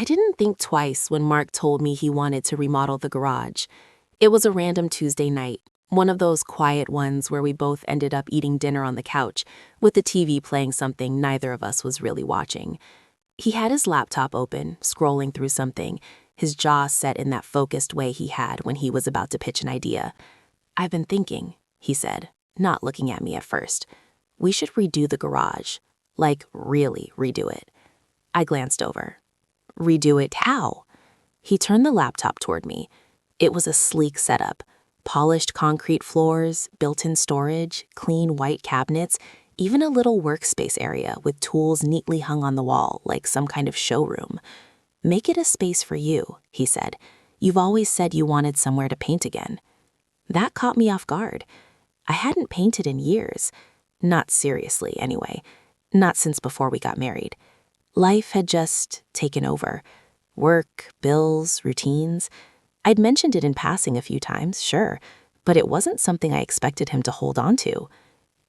I didn't think twice when Mark told me he wanted to remodel the garage. It was a random Tuesday night, one of those quiet ones where we both ended up eating dinner on the couch, with the TV playing something neither of us was really watching. He had his laptop open, scrolling through something, his jaw set in that focused way he had when he was about to pitch an idea. "I've been thinking," he said, not looking at me at first. "We should redo the garage. Like, really redo it." I glanced over. "Redo it how?" He turned the laptop toward me. It was a sleek setup. Polished concrete floors, built-in storage, clean white cabinets, even a little workspace area with tools neatly hung on the wall like some kind of showroom. "Make it a space for you," he said. "You've always said you wanted somewhere to paint again." That caught me off guard. I hadn't painted in years. Not seriously, anyway. Not since before we got married. Life had just taken over. Work, bills, routines. I'd mentioned it in passing a few times, sure, but it wasn't something I expected him to hold on to.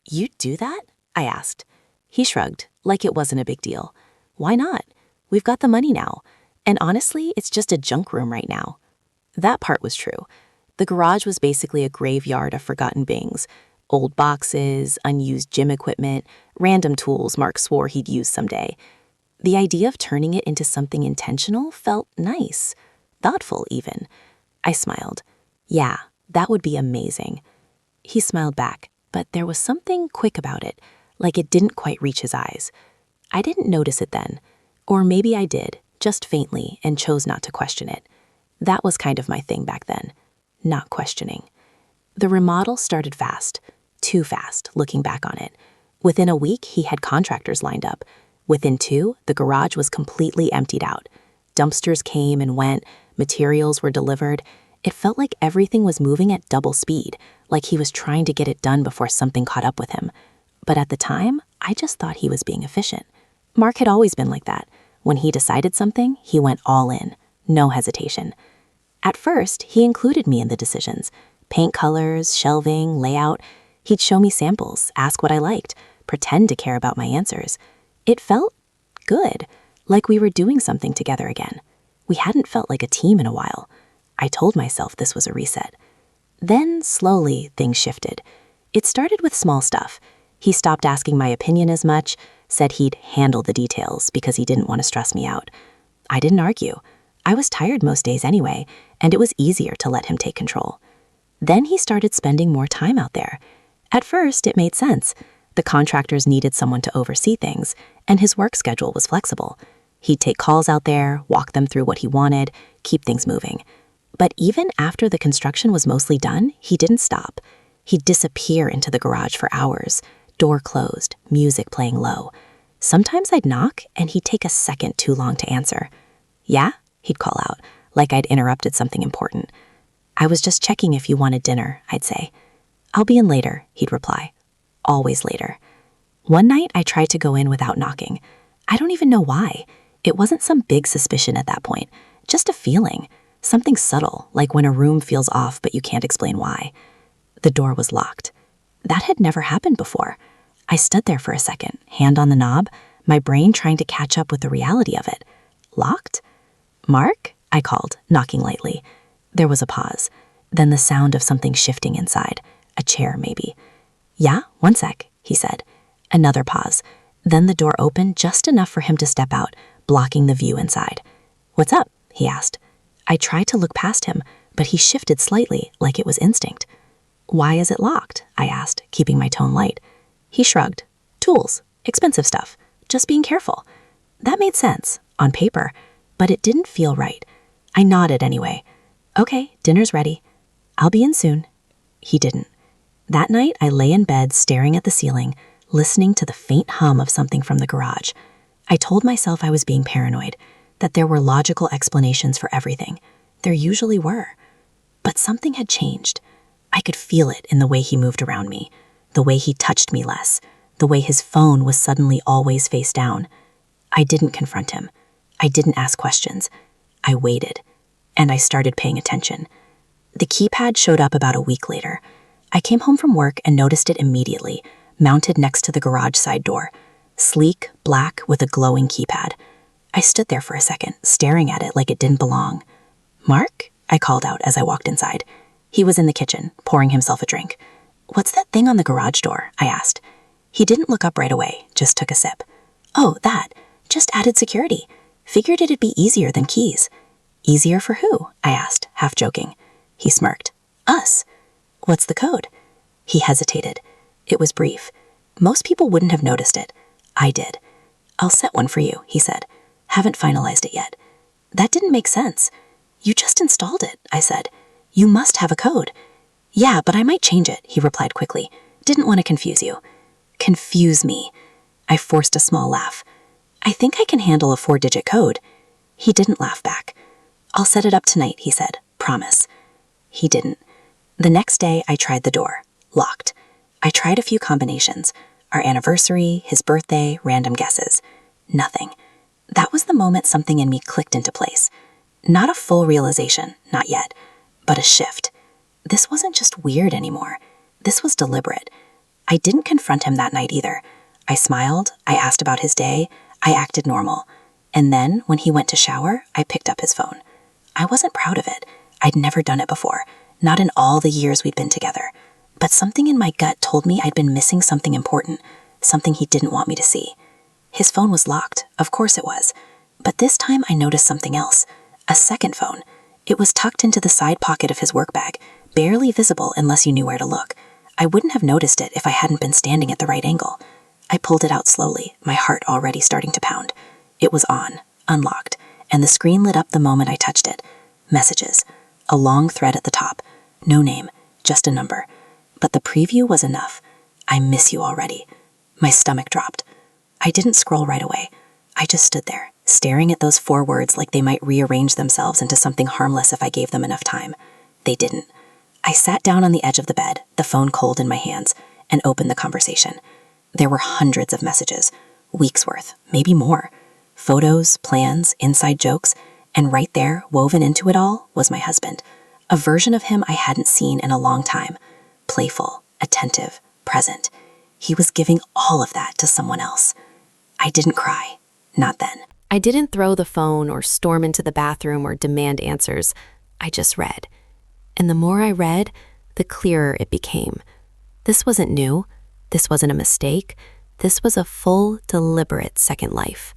"You'd do that?" I asked. He shrugged, like it wasn't a big deal. "Why not? We've got the money now. And honestly, it's just a junk room right now." That part was true. The garage was basically a graveyard of forgotten things. Old boxes, unused gym equipment, random tools Mark swore he'd use someday. The idea of turning it into something intentional felt nice. Thoughtful, even. I smiled. "Yeah, that would be amazing." He smiled back, but there was something quick about it, like it didn't quite reach his eyes. I didn't notice it then. Or maybe I did, just faintly, and chose not to question it. That was kind of my thing back then. Not questioning. The remodel started fast. Too fast, looking back on it. Within a week, he had contractors lined up. Within 2, the garage was completely emptied out. Dumpsters came and went, materials were delivered. It felt like everything was moving at double speed, like he was trying to get it done before something caught up with him. But at the time, I just thought he was being efficient. Mark had always been like that. When he decided something, he went all in. No hesitation. At first, he included me in the decisions. Paint colors, shelving, layout. He'd show me samples, ask what I liked, pretend to care about my answers. It felt good, like we were doing something together again. We hadn't felt like a team in a while. I told myself this was a reset. Then, slowly, things shifted. It started with small stuff. He stopped asking my opinion as much, said he'd handle the details because he didn't want to stress me out. I didn't argue. I was tired most days anyway, and it was easier to let him take control. Then he started spending more time out there. At first, it made sense. The contractors needed someone to oversee things, and his work schedule was flexible. He'd take calls out there, walk them through what he wanted, keep things moving. But even after the construction was mostly done, he didn't stop. He'd disappear into the garage for hours, door closed, music playing low. Sometimes I'd knock, and he'd take a second too long to answer. "Yeah?" he'd call out, like I'd interrupted something important. "I was just checking if you wanted dinner," I'd say. "I'll be in later," he'd reply. Always later. One night, I tried to go in without knocking. I don't even know why. It wasn't some big suspicion at that point, just a feeling. Something subtle, like when a room feels off but you can't explain why. The door was locked. That had never happened before. I stood there for a second, hand on the knob, my brain trying to catch up with the reality of it. Locked? "Mark?" I called, knocking lightly. There was a pause, then the sound of something shifting inside. A chair, maybe. "Yeah, one sec," he said. Another pause. Then the door opened just enough for him to step out, blocking the view inside. "What's up?" he asked. I tried to look past him, but he shifted slightly, like it was instinct. "Why is it locked?" I asked, keeping my tone light. He shrugged. "Tools. Expensive stuff. Just being careful." That made sense, on paper, but it didn't feel right. I nodded anyway. "Okay, dinner's ready. I'll be in soon." He didn't. That night, I lay in bed staring at the ceiling, listening to the faint hum of something from the garage. I told myself I was being paranoid, that there were logical explanations for everything. There usually were. But something had changed. I could feel it in the way he moved around me, the way he touched me less, the way his phone was suddenly always face down. I didn't confront him. I didn't ask questions. I waited, and I started paying attention. The keypad showed up about a week later. I came home from work and noticed it immediately, mounted next to the garage side door. Sleek, black, with a glowing keypad. I stood there for a second, staring at it like it didn't belong. "Mark?" I called out as I walked inside. He was in the kitchen, pouring himself a drink. "What's that thing on the garage door?" I asked. He didn't look up right away, just took a sip. "Oh, that. Just added security. Figured it'd be easier than keys." "Easier for who?" I asked, half joking. He smirked. "Us." "What's the code?" He hesitated. It was brief. Most people wouldn't have noticed it. I did. "I'll set one for you," he said. "Haven't finalized it yet." "That didn't make sense." "You just installed it," I said. "You must have a code." "Yeah, but I might change it," he replied quickly. "Didn't want to confuse you." Confuse me. I forced a small laugh. "I think I can handle a 4-digit code." He didn't laugh back. "I'll set it up tonight," he said. "Promise." He didn't. The next day, I tried the door. Locked. I tried a few combinations. Our anniversary, his birthday, random guesses. Nothing. That was the moment something in me clicked into place. Not a full realization, not yet, but a shift. This wasn't just weird anymore. This was deliberate. I didn't confront him that night either. I smiled, I asked about his day, I acted normal. And then, when he went to shower, I picked up his phone. I wasn't proud of it. I'd never done it before, not in all the years we'd been together. But something in my gut told me I'd been missing something important, something he didn't want me to see. His phone was locked, of course it was. But this time I noticed something else. A second phone. It was tucked into the side pocket of his work bag, barely visible unless you knew where to look. I wouldn't have noticed it if I hadn't been standing at the right angle. I pulled it out slowly, my heart already starting to pound. It was on, unlocked, and the screen lit up the moment I touched it. Messages. A long thread at the top. No name, just a number. But the preview was enough. "I miss you already." My stomach dropped. I didn't scroll right away. I just stood there, staring at those 4 words like they might rearrange themselves into something harmless if I gave them enough time. They didn't. I sat down on the edge of the bed, the phone cold in my hands, and opened the conversation. There were hundreds of messages, weeks worth, maybe more. Photos, plans, inside jokes, and right there, woven into it all, was my husband. A version of him I hadn't seen in a long time. Playful, attentive, present. He was giving all of that to someone else. I didn't cry. Not then. I didn't throw the phone or storm into the bathroom or demand answers. I just read. And the more I read, the clearer it became. This wasn't new. This wasn't a mistake. This was a full, deliberate second life.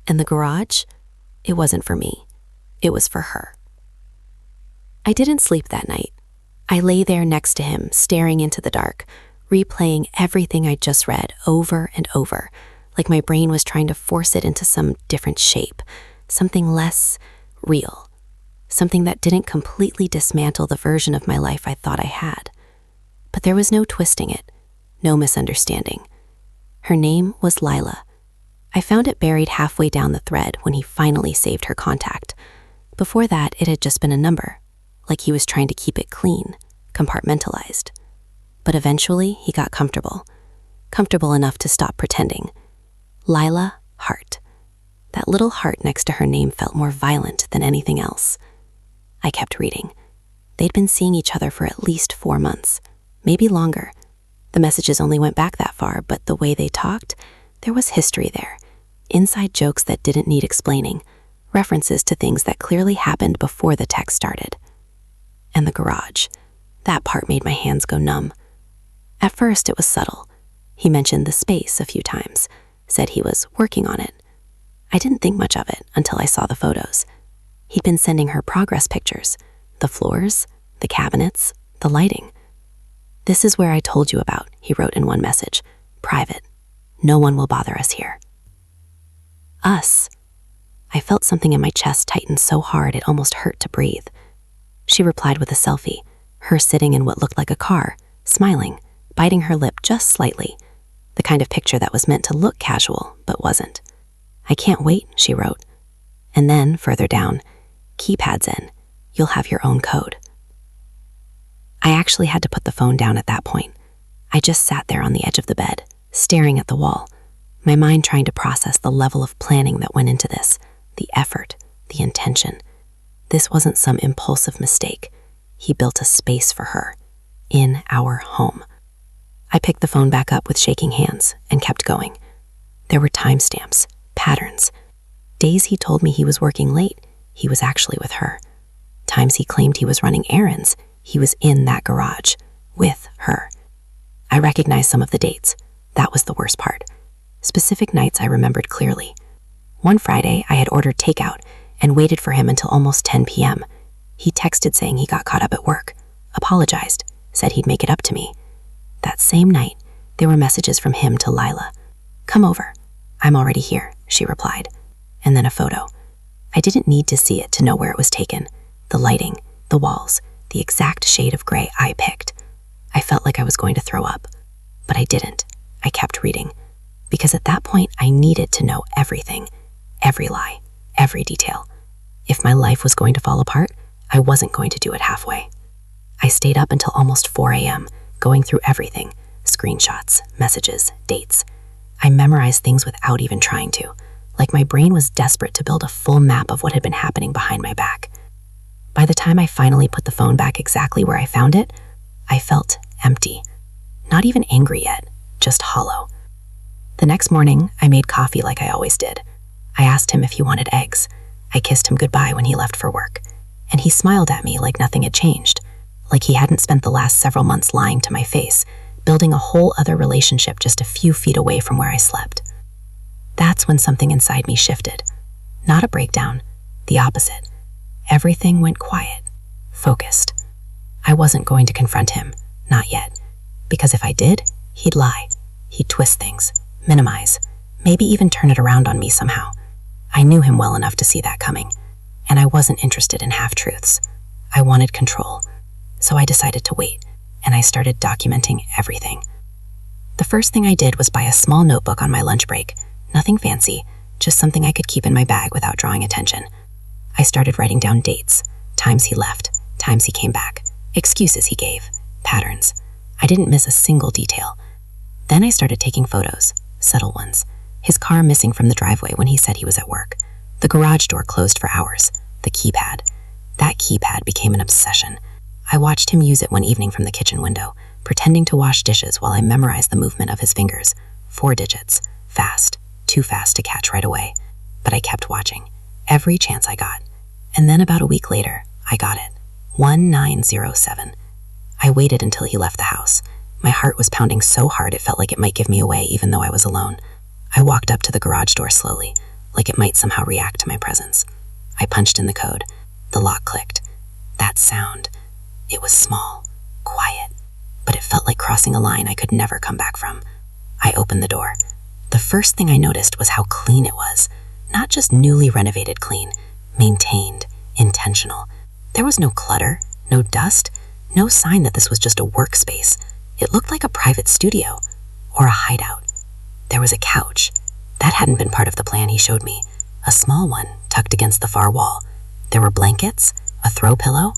And the garage? It wasn't for me. It was for her. I didn't sleep that night. I lay there next to him, staring into the dark, replaying everything I'd just read over and over, like my brain was trying to force it into some different shape, something less real. Something that didn't completely dismantle the version of my life I thought I had. But there was no twisting it, no misunderstanding. Her name was Lila. I found it buried halfway down the thread when he finally saved her contact. Before that, it had just been a number, like he was trying to keep it clean, compartmentalized. But eventually, he got comfortable enough to stop pretending. Lila Hart. That little heart next to her name felt more violent than anything else. I kept reading. They'd been seeing each other for at least 4 months, maybe longer. The messages only went back that far, but the way they talked, there was history there. Inside jokes that didn't need explaining, references to things that clearly happened before the text started. And the garage. That part made my hands go numb. At first, it was subtle. He mentioned the space a few times, said he was working on it. I didn't think much of it until I saw the photos. He'd been sending her progress pictures, the floors, the cabinets, the lighting. "This is where I told you about," he wrote in one message. "Private. No one will bother us here." Us. I felt something in my chest tighten so hard it almost hurt to breathe. She replied with a selfie, her sitting in what looked like a car, smiling, biting her lip just slightly, the kind of picture that was meant to look casual, but wasn't. "I can't wait," she wrote. And then, further down, "Keypads in. You'll have your own code." I actually had to put the phone down at that point. I just sat there on the edge of the bed, staring at the wall, my mind trying to process the level of planning that went into this, the effort, the intention. This wasn't some impulsive mistake. He built a space for her, in our home. I picked the phone back up with shaking hands and kept going. There were timestamps, patterns. Days he told me he was working late, he was actually with her. Times he claimed he was running errands, he was in that garage, with her. I recognized some of the dates. That was the worst part. Specific nights I remembered clearly. One Friday, I had ordered takeout and waited for him until almost 10 p.m. He texted saying he got caught up at work, apologized, said he'd make it up to me. That same night, there were messages from him to Lila. "Come over. I'm already here," she replied. And then a photo. I didn't need to see it to know where it was taken. The lighting, the walls, the exact shade of gray I picked. I felt like I was going to throw up, but I didn't. I kept reading, because at that point I needed to know everything, every lie, every detail. If my life was going to fall apart, I wasn't going to do it halfway. I stayed up until almost 4 a.m., going through everything, screenshots, messages, dates. I memorized things without even trying to, like my brain was desperate to build a full map of what had been happening behind my back. By the time I finally put the phone back exactly where I found it, I felt empty. Not even angry yet, just hollow. The next morning, I made coffee like I always did. I asked him if he wanted eggs. I kissed him goodbye when he left for work, and he smiled at me like nothing had changed, like he hadn't spent the last several months lying to my face, building a whole other relationship just a few feet away from where I slept. That's when something inside me shifted. Not a breakdown, the opposite. Everything went quiet, focused. I wasn't going to confront him, not yet, because if I did, he'd lie. He'd twist things, minimize, maybe even turn it around on me somehow. I knew him well enough to see that coming, and I wasn't interested in half-truths. I wanted control, so I decided to wait, and I started documenting everything. The first thing I did was buy a small notebook on my lunch break. Nothing fancy, just something I could keep in my bag without drawing attention. I started writing down dates, times he left, times he came back, excuses he gave, patterns. I didn't miss a single detail. Then I started taking photos, subtle ones. His car missing from the driveway when he said he was at work. The garage door closed for hours. The keypad. That keypad became an obsession. I watched him use it one evening from the kitchen window, pretending to wash dishes while I memorized the movement of his fingers. 4 digits. Fast. Too fast to catch right away. But I kept watching. Every chance I got. And then about a week later, I got it. 1907. I waited until he left the house. My heart was pounding so hard it felt like it might give me away even though I was alone. I walked up to the garage door slowly, like it might somehow react to my presence. I punched in the code. The lock clicked. That sound. It was small, quiet, but it felt like crossing a line I could never come back from. I opened the door. The first thing I noticed was how clean it was. Not just newly renovated clean, maintained, intentional. There was no clutter, no dust, no sign that this was just a workspace. It looked like a private studio, or a hideout. There was a couch. That hadn't been part of the plan he showed me. A small one, tucked against the far wall. There were blankets, a throw pillow,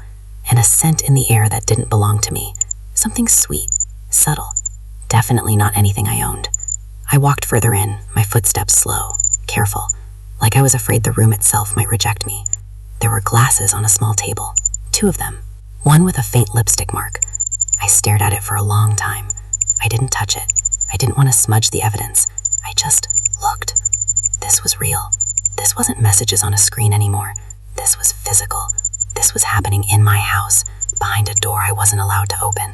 and a scent in the air that didn't belong to me. Something sweet, subtle. Definitely not anything I owned. I walked further in, my footsteps slow, careful, like I was afraid the room itself might reject me. There were glasses on a small table, 2 of them, one with a faint lipstick mark. I stared at it for a long time. I didn't touch it. I didn't want to smudge the evidence. I just looked. This was real. This wasn't messages on a screen anymore. This was physical. This was happening in my house, behind a door I wasn't allowed to open.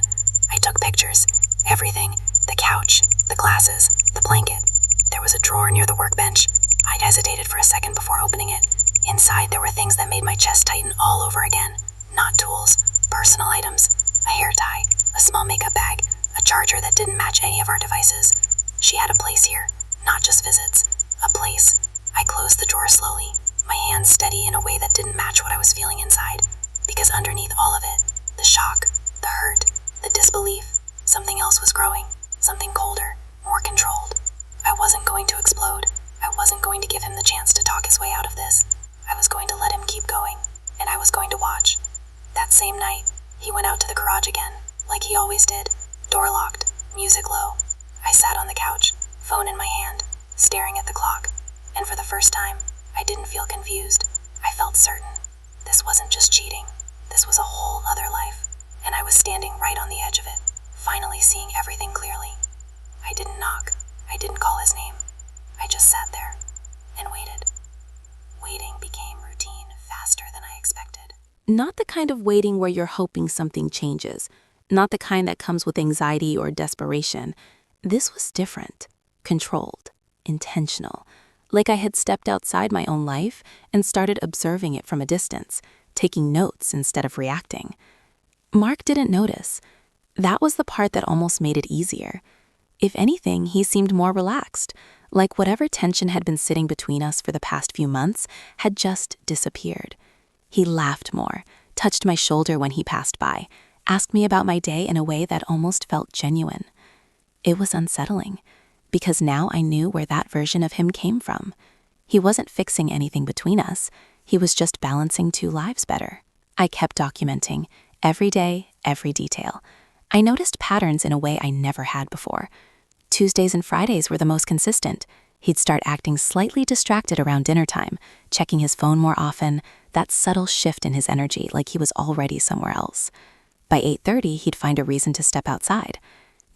I took pictures. Everything. The couch, the glasses, the blanket. There was a drawer near the workbench. I hesitated for a second before opening it. Inside, there were things that made my chest tighten all over again. Not tools, personal items. A hair tie, a small makeup bag, a charger that didn't match any of our devices. She had a place here, not just visits. A place. I closed the drawer slowly, my hands steady in a way that didn't match what I was feeling inside. Because underneath all of it, the shock, the hurt, the disbelief, something else was growing. Something colder, more controlled. I wasn't going to explode. I wasn't going to give him the chance to talk his way out of this. I was going to let him keep going, and I was going to watch. That same night, he went out to the garage again, like he always did. Door locked, music low. I sat on the couch, phone in my hand, staring at the clock, and for the first time, I didn't feel confused. I felt certain. This wasn't just cheating. This was a whole other life, and I was standing right on the edge of it, finally seeing everything clearly. I didn't knock. I didn't call his name. I just sat there and waited. Waiting became routine faster than I expected. Not the kind of waiting where you're hoping something changes, not the kind that comes with anxiety or desperation. This was different, controlled, intentional, like I had stepped outside my own life and started observing it from a distance, taking notes instead of reacting. Mark didn't notice. That was the part that almost made it easier. If anything, he seemed more relaxed, like whatever tension had been sitting between us for the past few months had just disappeared. He laughed more, touched my shoulder when he passed by, asked me about my day in a way that almost felt genuine. It was unsettling, because now I knew where that version of him came from. He wasn't fixing anything between us. He was just balancing two lives better. I kept documenting, every day, every detail. I noticed patterns in a way I never had before. Tuesdays and Fridays were the most consistent. He'd start acting slightly distracted around dinner time, checking his phone more often, that subtle shift in his energy like he was already somewhere else. By 8:30, he'd find a reason to step outside.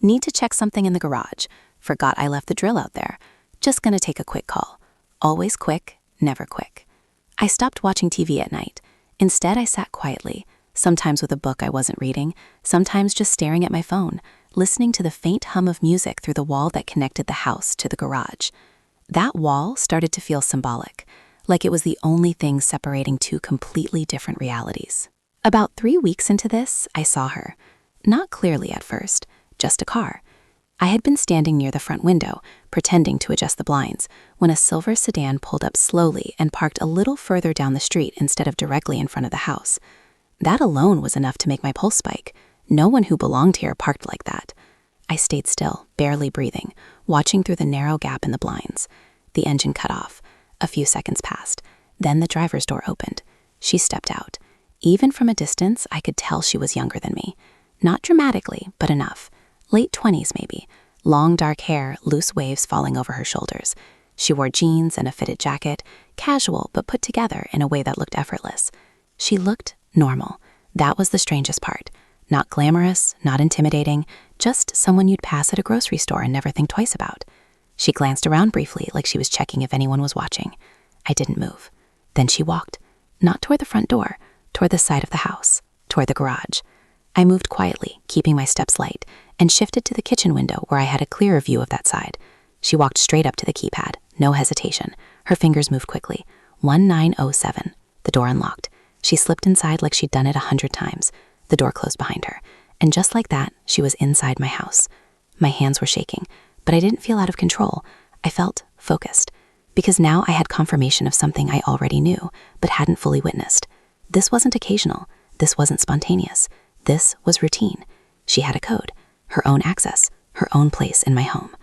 Need to check something in the garage. Forgot I left the drill out there. Just gonna take a quick call. Always quick, never quick. I stopped watching TV at night. Instead, I sat quietly, sometimes with a book I wasn't reading, sometimes just staring at my phone, listening to the faint hum of music through the wall that connected the house to the garage. That wall started to feel symbolic, like it was the only thing separating two completely different realities. About 3 weeks into this, I saw her. Not clearly at first, just a car. I had been standing near the front window, pretending to adjust the blinds, when a silver sedan pulled up slowly and parked a little further down the street instead of directly in front of the house. That alone was enough to make my pulse spike. No one who belonged here parked like that. I stayed still, barely breathing, watching through the narrow gap in the blinds. The engine cut off. A few seconds passed. Then the driver's door opened. She stepped out. Even from a distance, I could tell she was younger than me. Not dramatically, but enough. Late 20s maybe. Long dark hair, loose waves falling over her shoulders. She wore jeans and a fitted jacket, casual but put together in a way that looked effortless. She looked normal. That was the strangest part. Not glamorous, not intimidating, just someone you'd pass at a grocery store and never think twice about. She glanced around briefly like she was checking if anyone was watching. I didn't move. Then she walked, not toward the front door, toward the side of the house, toward the garage. I moved quietly, keeping my steps light, and shifted to the kitchen window where I had a clearer view of that side. She walked straight up to the keypad, no hesitation. Her fingers moved quickly. 1907. The door unlocked. She slipped inside like she'd done it 100 times. The door closed behind her. And just like that, she was inside my house. My hands were shaking, but I didn't feel out of control. I felt focused, because now I had confirmation of something I already knew, but hadn't fully witnessed. This wasn't occasional. This wasn't spontaneous. This was routine. She had a code, her own access, her own place in my home.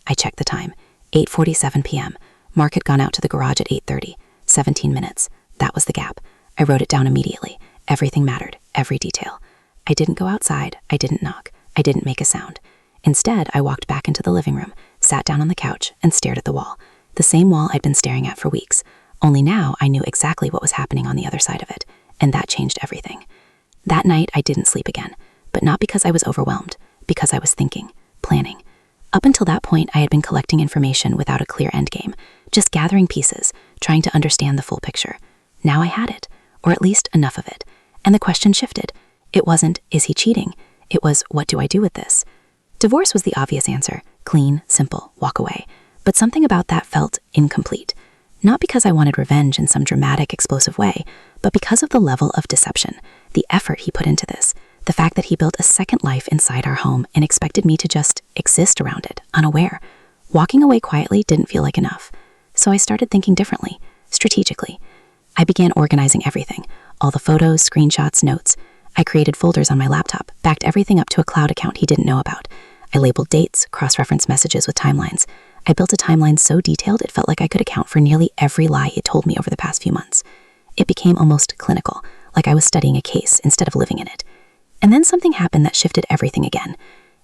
I checked the time. 8:47 p.m. Mark had gone out to the garage at 8:30. 17 minutes. That was the gap. I wrote it down immediately. Everything mattered, every detail. I didn't go outside. I didn't knock. I didn't make a sound. Instead, I walked back into the living room, sat down on the couch, and stared at the wall. The same wall I'd been staring at for weeks. Only now I knew exactly what was happening on the other side of it, and that changed everything. That night, I didn't sleep again, but not because I was overwhelmed, because I was thinking, planning. Up until that point, I had been collecting information without a clear endgame, just gathering pieces, trying to understand the full picture. Now I had it, or at least enough of it, and the question shifted. It wasn't, is he cheating? It was, what do I do with this? Divorce was the obvious answer, clean, simple, walk away. But something about that felt incomplete. Not because I wanted revenge in some dramatic, explosive way, but because of the level of deception, the effort he put into this, the fact that he built a second life inside our home and expected me to just exist around it, unaware. Walking away quietly didn't feel like enough. So I started thinking differently, strategically. I began organizing everything, all the photos, screenshots, notes. I created folders on my laptop, backed everything up to a cloud account he didn't know about. I labeled dates, cross-referenced messages with timelines. I built a timeline so detailed it felt like I could account for nearly every lie he told me over the past few months. It became almost clinical, like I was studying a case instead of living in it. And then something happened that shifted everything again.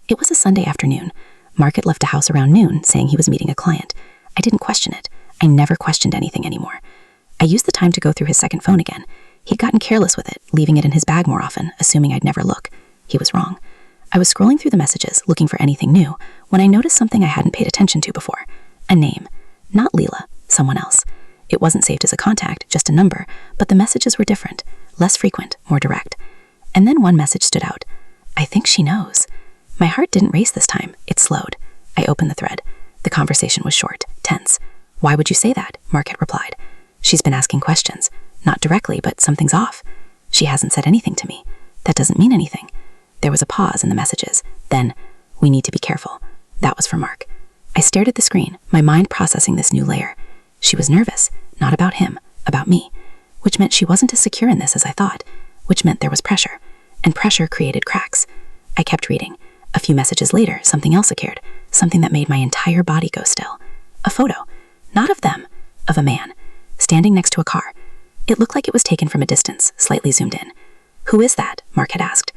It was a Sunday afternoon. Mark had left the house around noon, saying he was meeting a client. I didn't question it. I never questioned anything anymore. I used the time to go through his second phone again. He'd gotten careless with it, leaving it in his bag more often, assuming I'd never look. He was wrong. I was scrolling through the messages, looking for anything new, when I noticed something I hadn't paid attention to before. A name. Not Leela, someone else. It wasn't saved as a contact, just a number, but the messages were different, less frequent, more direct. And then one message stood out. I think she knows. My heart didn't race this time. It slowed. I opened the thread. The conversation was short, tense. Why would you say that? Mark had replied. She's been asking questions. Not directly, but something's off. She hasn't said anything to me. That doesn't mean anything. There was a pause in the messages. Then, we need to be careful. That was for Mark. I stared at the screen, my mind processing this new layer. She was nervous, not about him, about me, which meant she wasn't as secure in this as I thought, which meant there was pressure, and pressure created cracks. I kept reading. A few messages later, something else occurred, something that made my entire body go still. A photo, not of them, of a man, standing next to a car. It looked like it was taken from a distance, slightly zoomed in. Who is that? Mark had asked.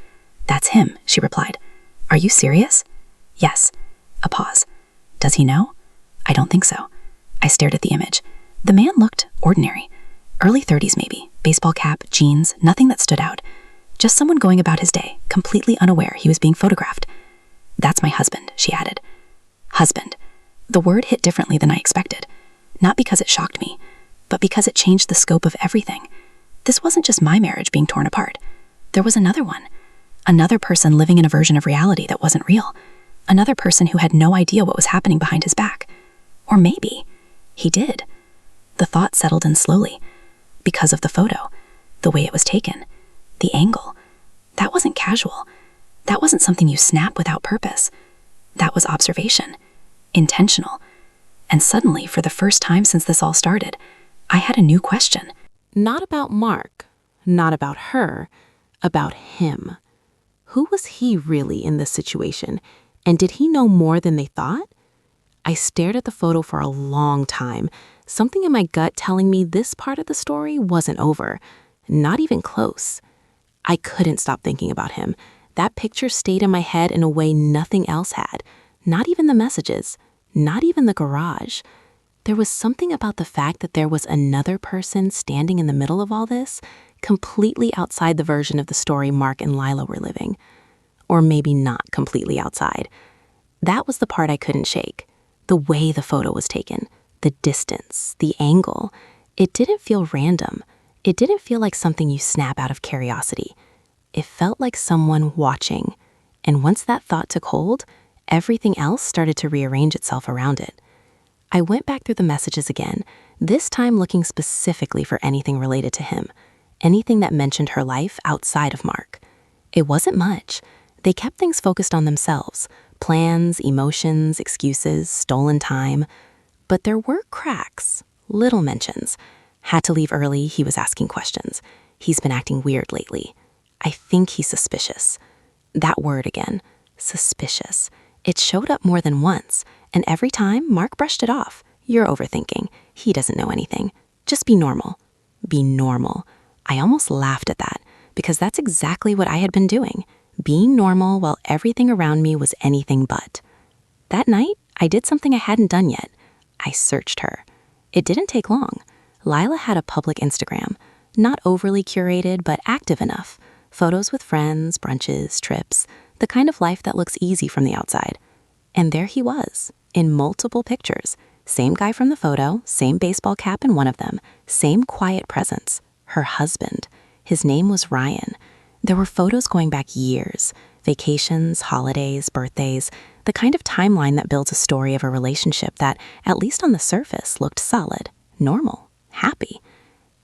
That's him, she replied. Are you serious? Yes. A pause. Does he know? I don't think so. I stared at the image. The man looked ordinary. Early 30s maybe, baseball cap, jeans, nothing that stood out. Just someone going about his day, completely unaware he was being photographed. That's my husband, she added. Husband. The word hit differently than I expected. Not because it shocked me, but because it changed the scope of everything. This wasn't just my marriage being torn apart. There was another one. Another person living in a version of reality that wasn't real. Another person who had no idea what was happening behind his back. Or maybe he did. The thought settled in slowly. Because of the photo, the way it was taken, the angle. That wasn't casual. That wasn't something you snap without purpose. That was observation. Intentional. And suddenly, for the first time since this all started, I had a new question. Not about Mark, not about her, about him. Who was he really in this situation? And did he know more than they thought? I stared at the photo for a long time, something in my gut telling me this part of the story wasn't over, not even close. I couldn't stop thinking about him. That picture stayed in my head in a way nothing else had, not even the messages, not even the garage. There was something about the fact that there was another person standing in the middle of all this, completely outside the version of the story Mark and Lila were living. Or maybe not completely outside. That was the part I couldn't shake. The way the photo was taken, the distance, the angle. It didn't feel random. It didn't feel like something you snap out of curiosity. It felt like someone watching. And once that thought took hold, everything else started to rearrange itself around it. I went back through the messages again, this time looking specifically for anything related to him, anything that mentioned her life outside of Mark. It wasn't much. They kept things focused on themselves, plans, emotions, excuses, stolen time. But there were cracks, little mentions. Had to leave early, he was asking questions. He's been acting weird lately. I think he's suspicious. That word again, suspicious. It showed up more than once, and every time Mark brushed it off. You're overthinking. He doesn't know anything. Just be normal. Be normal. I almost laughed at that, because that's exactly what I had been doing. Being normal while everything around me was anything but. That night, I did something I hadn't done yet. I searched her. It didn't take long. Lila had a public Instagram, not overly curated, but active enough. Photos with friends, brunches, trips, the kind of life that looks easy from the outside. And there he was, in multiple pictures. Same guy from the photo, same baseball cap in one of them, same quiet presence. Her husband. His name was Ryan. There were photos going back years, vacations, holidays, birthdays, the kind of timeline that builds a story of a relationship that, at least on the surface, looked solid, normal, happy.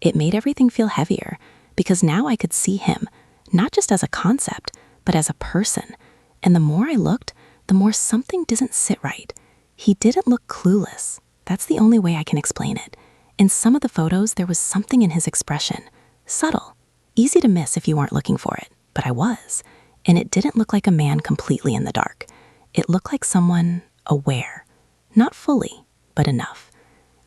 It made everything feel heavier, because now I could see him, not just as a concept, but as a person. And the more I looked, the more something didn't sit right. He didn't look clueless. That's the only way I can explain it. In some of the photos, there was something in his expression, subtle. Easy to miss if you weren't looking for it, but I was. And it didn't look like a man completely in the dark. It looked like someone aware. Not fully, but enough.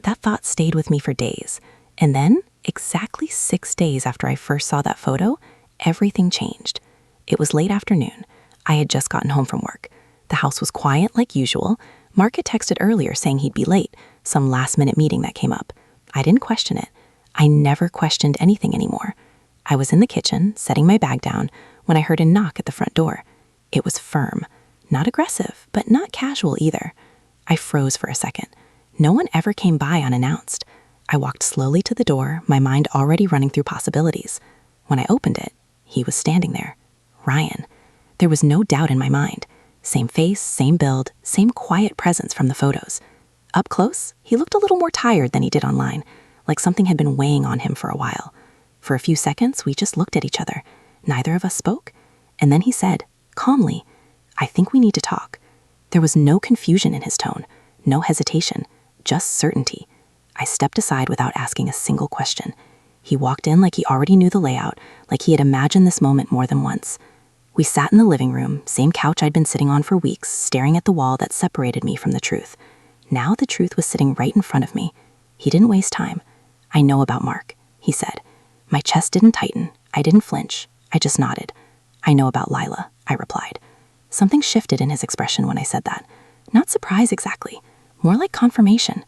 That thought stayed with me for days. And then, exactly 6 days after I first saw that photo, everything changed. It was late afternoon. I had just gotten home from work. The house was quiet like usual. Mark had texted earlier saying he'd be late, some last-minute meeting that came up. I didn't question it. I never questioned anything anymore. I was in the kitchen, setting my bag down, when I heard a knock at the front door. It was firm. Not aggressive, but not casual either. I froze for a second. No one ever came by unannounced. I walked slowly to the door, my mind already running through possibilities. When I opened it, he was standing there. Ryan. There was no doubt in my mind. Same face, same build, same quiet presence from the photos. Up close, he looked a little more tired than he did online, like something had been weighing on him for a while. For a few seconds, we just looked at each other. Neither of us spoke. And then he said, calmly, "I think we need to talk." There was no confusion in his tone, no hesitation, just certainty. I stepped aside without asking a single question. He walked in like he already knew the layout, like he had imagined this moment more than once. We sat in the living room, same couch I'd been sitting on for weeks, staring at the wall that separated me from the truth. Now the truth was sitting right in front of me. He didn't waste time. "I know about Mark," he said. My chest didn't tighten. I didn't flinch. I just nodded. "I know about Lila," I replied. Something shifted in his expression when I said that. Not surprise exactly, more like confirmation.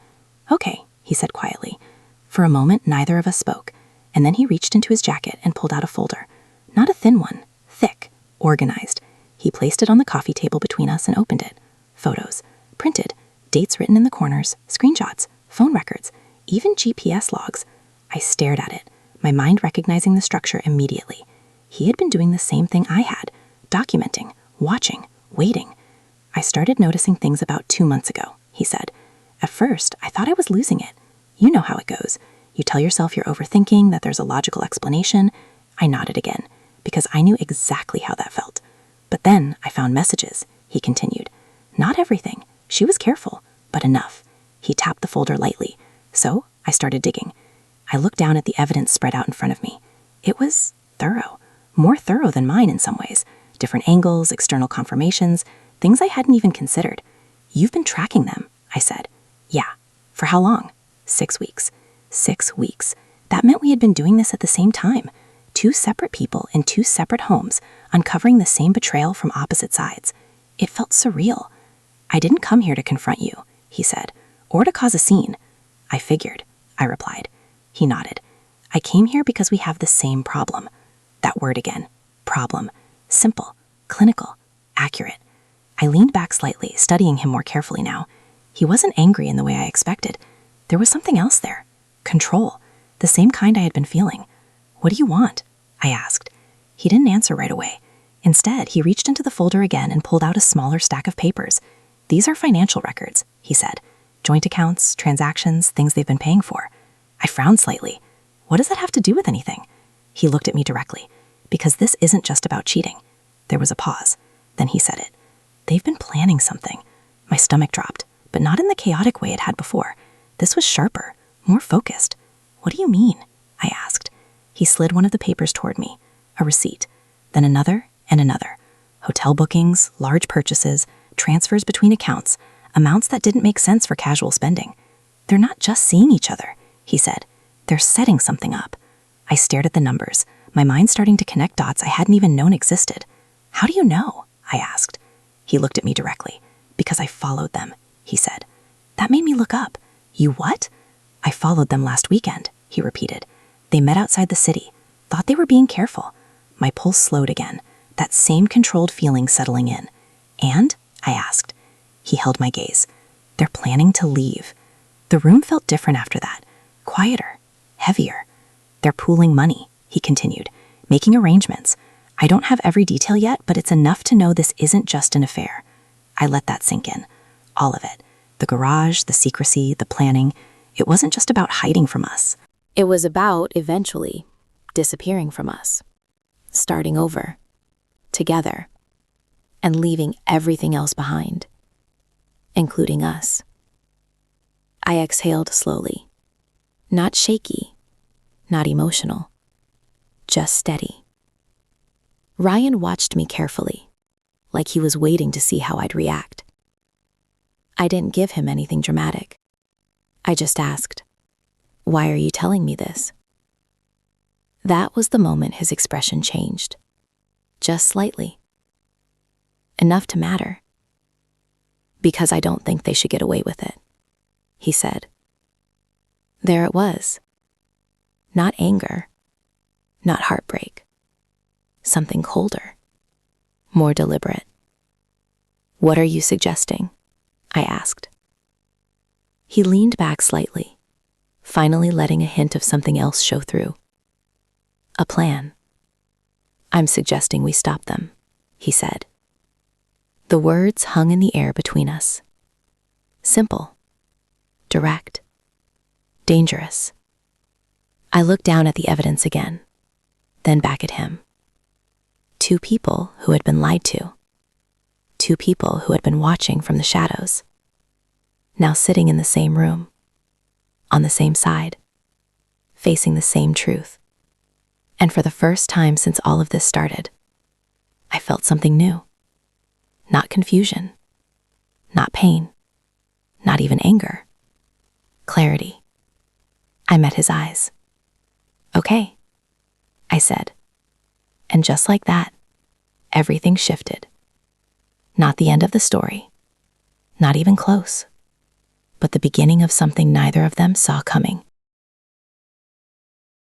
"Okay," he said quietly. For a moment, neither of us spoke, and then he reached into his jacket and pulled out a folder. Not a thin one, thick, organized. He placed it on the coffee table between us and opened it. Photos, printed, dates written in the corners, screenshots, phone records, even GPS logs. I stared at it, my mind recognizing the structure immediately. He had been doing the same thing I had, documenting, watching, waiting. "I started noticing things about 2 months ago," he said. "At first, I thought I was losing it. You know how it goes. You tell yourself you're overthinking, that there's a logical explanation." I nodded again, because I knew exactly how that felt. "But then I found messages," he continued. "Not everything. She was careful, but enough." He tapped the folder lightly. So I started digging. I looked down at the evidence spread out in front of me. It was thorough, more thorough than mine in some ways. Different angles, external confirmations, things I hadn't even considered. "You've been tracking them," I said. "Yeah." "For how long?" 6 weeks. 6 weeks. That meant we had been doing this at the same time. 2 separate people in 2 separate homes, uncovering the same betrayal from opposite sides. It felt surreal. "I didn't come here to confront you," he said, "or to cause a scene." "I figured," I replied. He nodded. "I came here because we have the same problem." That word again. Problem. Simple, clinical, accurate. I leaned back slightly, studying him more carefully now. He wasn't angry in the way I expected. There was something else there. Control. The same kind I had been feeling. "What do you want?" I asked. He didn't answer right away. Instead, he reached into the folder again and pulled out a smaller stack of papers. "These are financial records," he said. "Joint accounts, transactions, things they've been paying for." I frowned slightly. "What does that have to do with anything?" He looked at me directly. "Because this isn't just about cheating." There was a pause. Then he said it. "They've been planning something." My stomach dropped, but not in the chaotic way it had before. This was sharper, more focused. "What do you mean?" I asked. He slid one of the papers toward me, a receipt, then another and another. Hotel bookings, large purchases, transfers between accounts, amounts that didn't make sense for casual spending. "They're not just seeing each other," he said. "They're setting something up." I stared at the numbers, my mind starting to connect dots I hadn't even known existed. "How do you know?" I asked. He looked at me directly. "Because I followed them," he said. That made me look up. "You what?" "I followed them last weekend," he repeated. "They met outside the city. Thought they were being careful." My pulse slowed again, that same controlled feeling settling in. "And?" I asked. He held my gaze. "They're planning to leave." The room felt different after that. Quieter. Heavier. "They're pooling money," he continued. "Making arrangements. I don't have every detail yet, but it's enough to know this isn't just an affair." I let that sink in. All of it. The garage, the secrecy, the planning. It wasn't just about hiding from us. It was about, eventually, disappearing from us. Starting over. Together. And leaving everything else behind. Including us. I exhaled slowly. Not shaky. Not emotional. Just steady. Ryan watched me carefully, like he was waiting to see how I'd react. I didn't give him anything dramatic. I just asked, "Why are you telling me this?" That was the moment his expression changed. Just slightly. Enough to matter. "Because I don't think they should get away with it," he said. There it was. Not anger. Not heartbreak. Something colder. More deliberate. "What are you suggesting?" I asked. He leaned back slightly, finally letting a hint of something else show through. A plan. "I'm suggesting we stop them," he said. The words hung in the air between us. Simple. Direct. Dangerous. I looked down at the evidence again, then back at him. 2 people who had been lied to. 2 people who had been watching from the shadows. Now sitting in the same room, on the same side, facing the same truth. And for the first time since all of this started, I felt something new. Not confusion, not pain, not even anger. Clarity. I met his eyes. "Okay," I said. And just like that, everything shifted. Not the end of the story, not even close, but the beginning of something neither of them saw coming.